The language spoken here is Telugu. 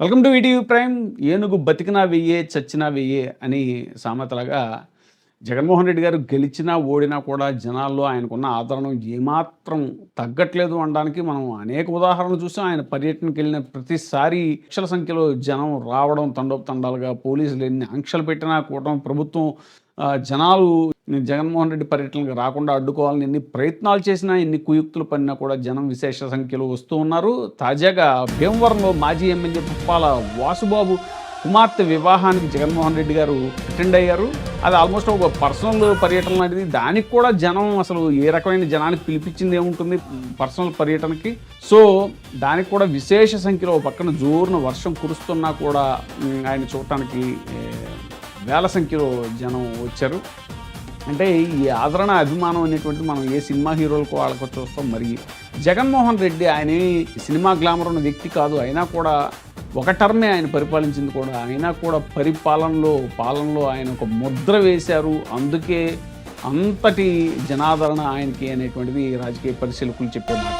Welcome to ETV prime. ఏనుగు బతికినా వెయ్యే చచ్చినా వెయ్యే అని సామెతలాగా జగన్మోహన్ రెడ్డి గారు గెలిచినా ఓడినా కూడా జనాల్లో ఆయనకున్న ఆదరణ ఏమాత్రం తగ్గట్లేదు అనడానికి మనం అనేక ఉదాహరణలు చూసాం. ఆయన పర్యటనకి వెళ్ళిన ప్రతిసారి లక్షల సంఖ్యలో జనం రావడం, తండోపతండాలుగా పోలీసులు ఎన్ని ఆంక్షలు పెట్టినా కూడా ప్రభుత్వం జనాలు జగన్మోహన్ రెడ్డి పర్యటనకు రాకుండా అడ్డుకోవాలని ఎన్ని ప్రయత్నాలు చేసినా, ఎన్ని కుయుక్తులు పడినా కూడా జనం విశేష సంఖ్యలో వస్తూ ఉన్నారు. తాజాగా భీమవరంలో మాజీ ఎమ్మెల్యే పుప్పాల వాసుబాబు కుమార్తె వివాహానికి జగన్మోహన్ రెడ్డి గారు అటెండ్ అయ్యారు. అది ఆల్మోస్ట్ ఒక పర్సనల్ పర్యటన లాంటిది. దానికి కూడా జనం అసలు ఏ రకమైన జనానికి పిలిపించింది ఏముంటుంది పర్సనల్ పర్యటనకి. సో దానికి కూడా విశేష సంఖ్యలో పక్కన జోరున వర్షం కురుస్తున్నా కూడా ఆయన చూడటానికి వేల సంఖ్యలో జనం వచ్చారు. అంటే ఈ ఆదరణ, అభిమానం అనేటువంటిది మనం ఏ సినిమా హీరోలకు వాళ్ళకు చూస్తాం. మరి జగన్మోహన్ రెడ్డి ఆయన సినిమా గ్లామర్ ఉన్న వ్యక్తి కాదు. అయినా కూడా ఒక టర్మే ఆయన పరిపాలించింది కూడా. అయినా కూడా పాలనలో ఆయన ఒక ముద్ర వేశారు. అందుకే అంతటి జనాదరణ ఆయనకి అనేటువంటిది రాజకీయ పరిశీలకులు చెప్పే మాట.